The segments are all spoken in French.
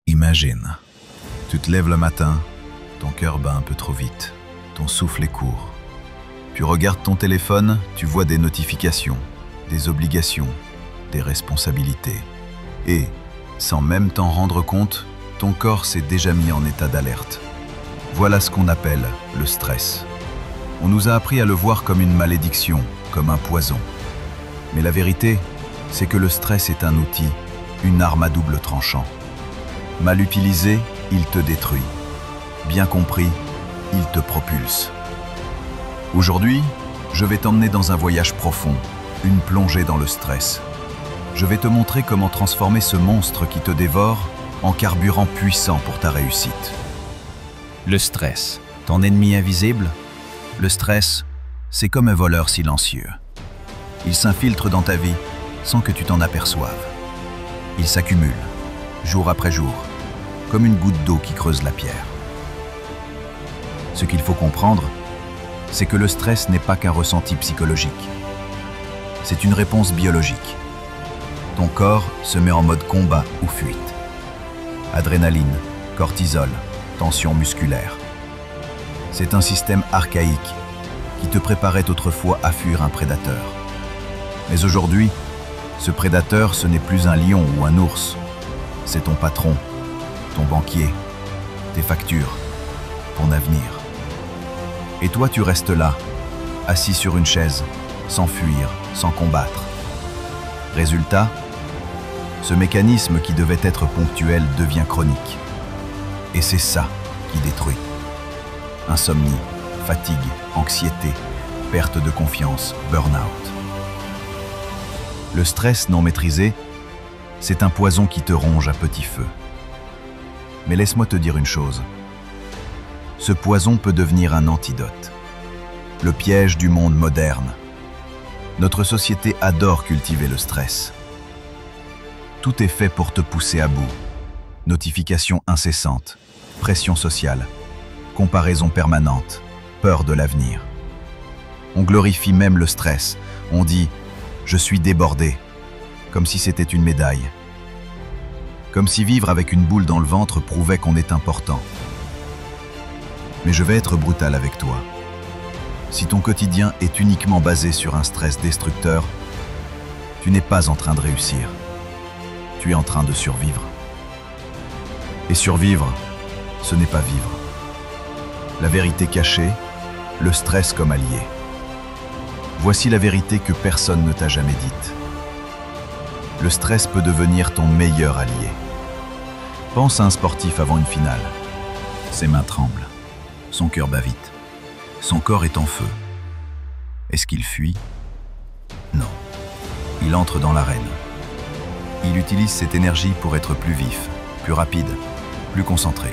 Imagine, tu te lèves le matin, ton cœur bat un peu trop vite, ton souffle est court. Tu regardes ton téléphone, tu vois des notifications, des obligations, des responsabilités. Et, sans même t'en rendre compte, ton corps s'est déjà mis en état d'alerte. Voilà ce qu'on appelle le stress. On nous a appris à le voir comme une malédiction, comme un poison. Mais la vérité, c'est que le stress est un outil, une arme à double tranchant. Mal utilisé, il te détruit. Bien compris, il te propulse. Aujourd'hui, je vais t'emmener dans un voyage profond, une plongée dans le stress. Je vais te montrer comment transformer ce monstre qui te dévore en carburant puissant pour ta réussite. Le stress, ton ennemi invisible? Le stress, c'est comme un voleur silencieux. Il s'infiltre dans ta vie sans que tu t'en aperçoives. Il s'accumule, jour après jour, comme une goutte d'eau qui creuse la pierre. Ce qu'il faut comprendre, c'est que le stress n'est pas qu'un ressenti psychologique. C'est une réponse biologique. Ton corps se met en mode combat ou fuite. Adrénaline, cortisol, tension musculaire. C'est un système archaïque qui te préparait autrefois à fuir un prédateur. Mais aujourd'hui, ce prédateur, ce n'est plus un lion ou un ours. C'est ton patron, ton banquier, tes factures, ton avenir. Et toi, tu restes là, assis sur une chaise, sans fuir, sans combattre. Résultat, ce mécanisme qui devait être ponctuel devient chronique. Et c'est ça qui détruit. Insomnie, fatigue, anxiété, perte de confiance, burn-out. Le stress non maîtrisé, c'est un poison qui te ronge à petit feu. Mais laisse-moi te dire une chose. Ce poison peut devenir un antidote. Le piège du monde moderne. Notre société adore cultiver le stress. Tout est fait pour te pousser à bout. Notifications incessantes, pression sociale, comparaison permanente, peur de l'avenir. On glorifie même le stress. On dit « je suis débordé », comme si c'était une médaille. Comme si vivre avec une boule dans le ventre prouvait qu'on est important. Mais je vais être brutal avec toi. Si ton quotidien est uniquement basé sur un stress destructeur, tu n'es pas en train de réussir. Tu es en train de survivre. Et survivre, ce n'est pas vivre. La vérité cachée, le stress comme allié. Voici la vérité que personne ne t'a jamais dite. Le stress peut devenir ton meilleur allié. Pense à un sportif avant une finale. Ses mains tremblent, son cœur bat vite, son corps est en feu. Est-ce qu'il fuit? Non. Il entre dans l'arène. Il utilise cette énergie pour être plus vif, plus rapide, plus concentré.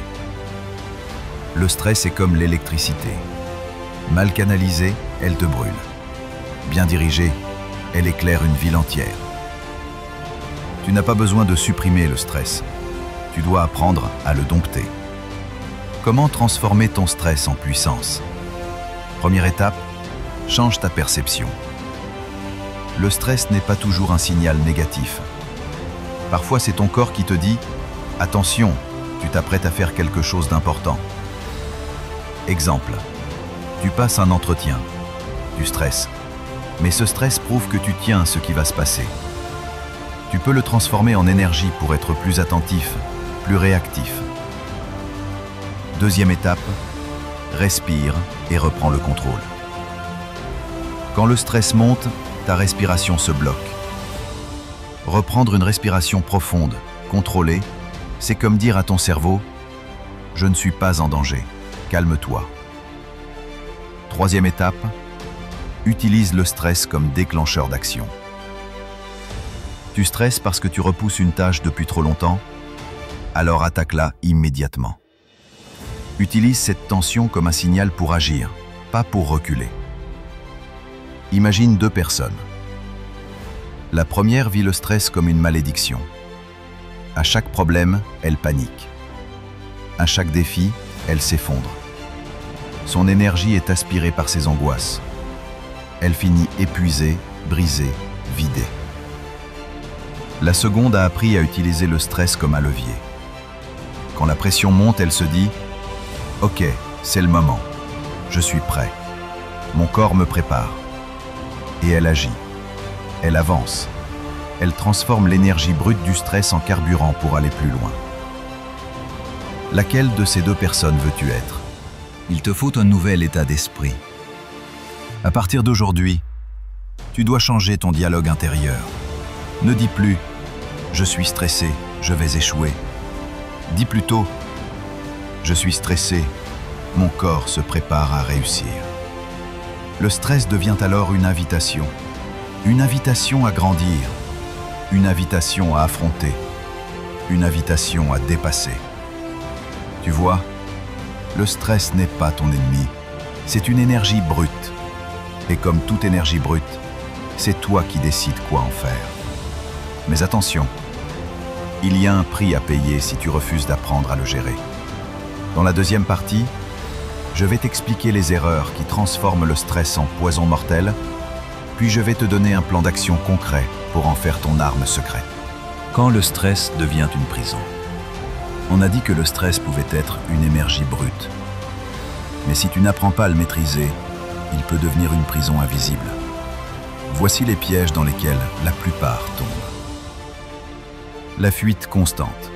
Le stress est comme l'électricité. Mal canalisée, elle te brûle. Bien dirigée, elle éclaire une ville entière. Tu n'as pas besoin de supprimer le stress. Tu dois apprendre à le dompter. Comment transformer ton stress en puissance? Première étape, change ta perception. Le stress n'est pas toujours un signal négatif. Parfois, c'est ton corps qui te dit « Attention, tu t'apprêtes à faire quelque chose d'important ». Exemple, tu passes un entretien, tu stresses, mais ce stress prouve que tu tiens à ce qui va se passer. Tu peux le transformer en énergie pour être plus attentif, plus réactif. Deuxième étape, respire et reprends le contrôle. Quand le stress monte, ta respiration se bloque. Reprendre une respiration profonde, contrôlée, c'est comme dire à ton cerveau « Je ne suis pas en danger, calme-toi ». Troisième étape, utilise le stress comme déclencheur d'action. Tu stresses parce que tu repousses une tâche depuis trop longtemps? Alors attaque-la immédiatement. Utilise cette tension comme un signal pour agir, pas pour reculer. Imagine deux personnes. La première vit le stress comme une malédiction. À chaque problème, elle panique. À chaque défi, elle s'effondre. Son énergie est aspirée par ses angoisses. Elle finit épuisée, brisée, vidée. La seconde a appris à utiliser le stress comme un levier. Quand la pression monte, elle se dit « Ok, c'est le moment. Je suis prêt. Mon corps me prépare. » Et elle agit. Elle avance. Elle transforme l'énergie brute du stress en carburant pour aller plus loin. Laquelle de ces deux personnes veux-tu être? Il te faut un nouvel état d'esprit. À partir d'aujourd'hui, tu dois changer ton dialogue intérieur. Ne dis plus « Je suis stressé, je vais échouer ». Dis plutôt « Je suis stressé, mon corps se prépare à réussir ». Le stress devient alors une invitation à grandir, une invitation à affronter, une invitation à dépasser. Tu vois, le stress n'est pas ton ennemi, c'est une énergie brute. Et comme toute énergie brute, c'est toi qui décides quoi en faire. Mais attention, il y a un prix à payer si tu refuses d'apprendre à le gérer. Dans la deuxième partie, je vais t'expliquer les erreurs qui transforment le stress en poison mortel, puis je vais te donner un plan d'action concret pour en faire ton arme secrète. Quand le stress devient une prison. On a dit que le stress pouvait être une énergie brute. Mais si tu n'apprends pas à le maîtriser, il peut devenir une prison invisible. Voici les pièges dans lesquels la plupart tombent. La fuite constante.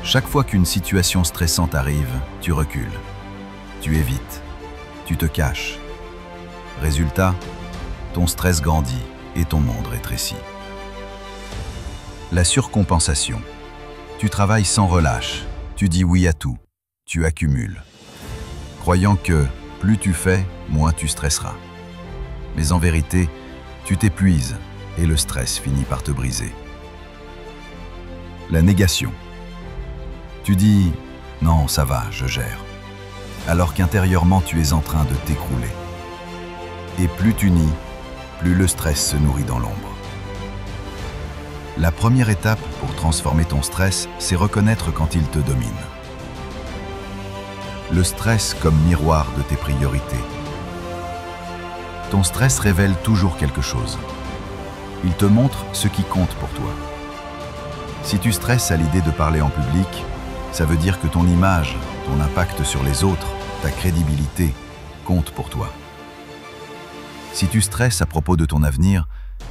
Chaque fois qu'une situation stressante arrive, tu recules. Tu évites. Tu te caches. Résultat, ton stress grandit et ton monde rétrécit. La surcompensation. Tu travailles sans relâche. Tu dis oui à tout. Tu accumules. Croyant que plus tu fais, moins tu stresseras. Mais en vérité, tu t'épuises et le stress finit par te briser. La négation. Tu dis « Non, ça va, je gère », alors qu'intérieurement tu es en train de t'écrouler. Et plus tu nies, plus le stress se nourrit dans l'ombre. La première étape pour transformer ton stress, c'est reconnaître quand il te domine. Le stress comme miroir de tes priorités. Ton stress révèle toujours quelque chose. Il te montre ce qui compte pour toi. Si tu stresses à l'idée de parler en public, ça veut dire que ton image, ton impact sur les autres, ta crédibilité compte pour toi. Si tu stresses à propos de ton avenir,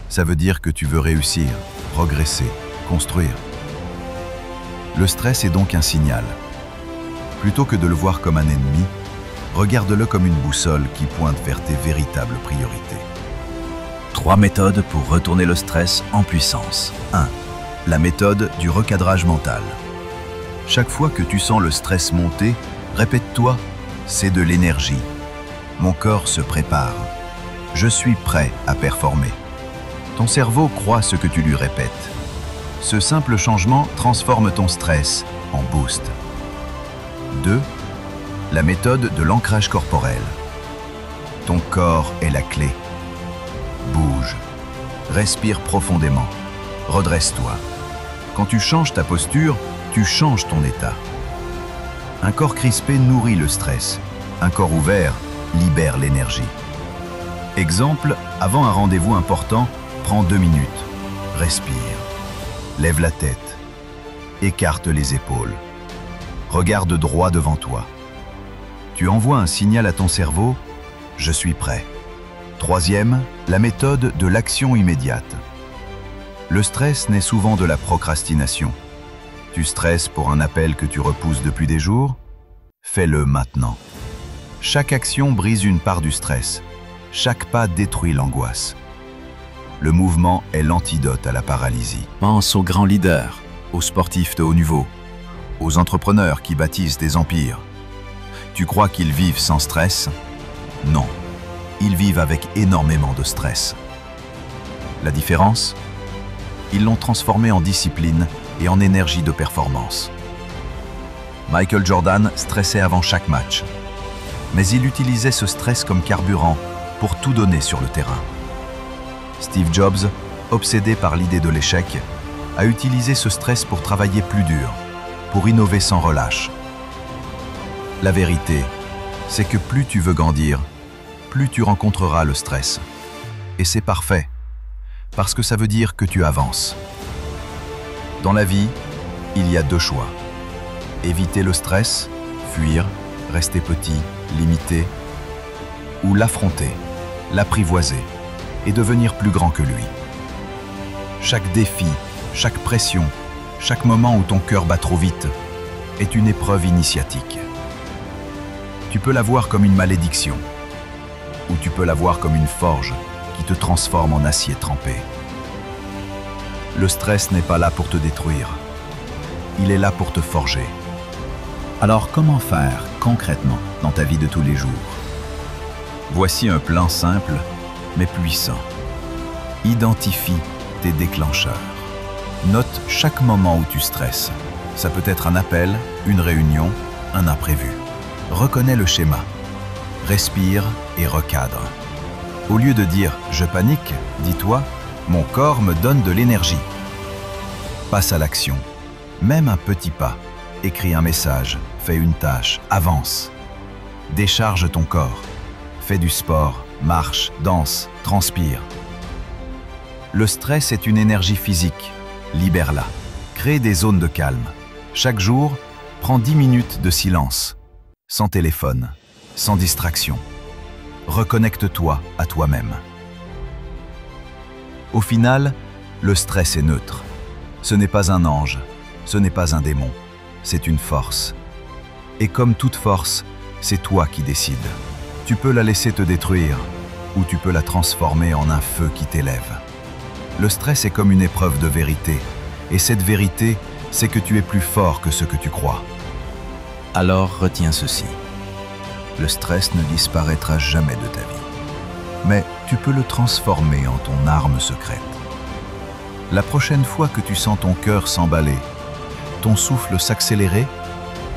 ça veut dire que tu veux réussir, progresser, construire. Le stress est donc un signal. Plutôt que de le voir comme un ennemi, regarde-le comme une boussole qui pointe vers tes véritables priorités. 3 méthodes pour retourner le stress en puissance. 1. La méthode du recadrage mental. Chaque fois que tu sens le stress monter, répète-toi « c'est de l'énergie ». Mon corps se prépare. Je suis prêt à performer. Ton cerveau croit ce que tu lui répètes. Ce simple changement transforme ton stress en boost. 2. La méthode de l'ancrage corporel. Ton corps est la clé. Bouge. Respire profondément. Redresse-toi. Quand tu changes ta posture, tu changes ton état. Un corps crispé nourrit le stress. Un corps ouvert libère l'énergie. Exemple, avant un rendez-vous important, prends 2 minutes. Respire. Lève la tête. Écarte les épaules. Regarde droit devant toi. Tu envoies un signal à ton cerveau « Je suis prêt ». 3e, la méthode de l'action immédiate. Le stress naît souvent de la procrastination. Tu stresses pour un appel que tu repousses depuis des jours? Fais-le maintenant. Chaque action brise une part du stress. Chaque pas détruit l'angoisse. Le mouvement est l'antidote à la paralysie. Pense aux grands leaders, aux sportifs de haut niveau, aux entrepreneurs qui bâtissent des empires. Tu crois qu'ils vivent sans stress? Non, ils vivent avec énormément de stress. La différence? Ils l'ont transformé en discipline et en énergie de performance. Michael Jordan stressait avant chaque match, mais il utilisait ce stress comme carburant pour tout donner sur le terrain. Steve Jobs, obsédé par l'idée de l'échec, a utilisé ce stress pour travailler plus dur, pour innover sans relâche. La vérité, c'est que plus tu veux grandir, plus tu rencontreras le stress. Et c'est parfait, parce que ça veut dire que tu avances. Dans la vie, il y a 2 choix. Éviter le stress, fuir, rester petit, limité, ou l'affronter, l'apprivoiser et devenir plus grand que lui. Chaque défi, chaque pression, chaque moment où ton cœur bat trop vite est une épreuve initiatique. Tu peux la voir comme une malédiction, ou tu peux la voir comme une forge qui te transforme en acier trempé. Le stress n'est pas là pour te détruire, il est là pour te forger. Alors comment faire concrètement dans ta vie de tous les jours? Voici un plan simple mais puissant. Identifie tes déclencheurs. Note chaque moment où tu stresses. Ça peut être un appel, une réunion, un imprévu. Reconnais le schéma. Respire et recadre. Au lieu de dire « je panique », dis-toi « mon corps me donne de l'énergie ». Passe à l'action. Même un petit pas. Écris un message, fais une tâche, avance. Décharge ton corps. Fais du sport, marche, danse, transpire. Le stress est une énergie physique. Libère-la. Crée des zones de calme. Chaque jour, prends 10 minutes de silence. Sans téléphone, sans distraction. Reconnecte-toi à toi-même. Au final, le stress est neutre. Ce n'est pas un ange, ce n'est pas un démon, c'est une force. Et comme toute force, c'est toi qui décides. Tu peux la laisser te détruire, ou tu peux la transformer en un feu qui t'élève. Le stress est comme une épreuve de vérité, et cette vérité, c'est que tu es plus fort que ce que tu crois. Alors retiens ceci. Le stress ne disparaîtra jamais de ta vie. Mais tu peux le transformer en ton arme secrète. La prochaine fois que tu sens ton cœur s'emballer, ton souffle s'accélérer,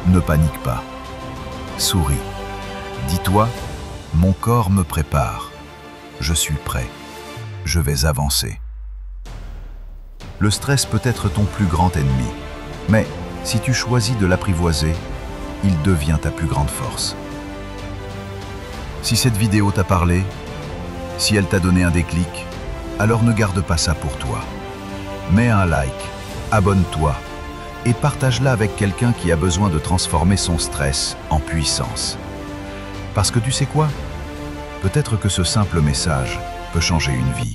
ne panique pas. Souris. Dis-toi, mon corps me prépare. Je suis prêt. Je vais avancer. Le stress peut être ton plus grand ennemi, mais si tu choisis de l'apprivoiser, il devient ta plus grande force. Si cette vidéo t'a parlé, si elle t'a donné un déclic, alors ne garde pas ça pour toi. Mets un like, abonne-toi et partage-la avec quelqu'un qui a besoin de transformer son stress en puissance. Parce que tu sais quoi? Peut-être que ce simple message peut changer une vie.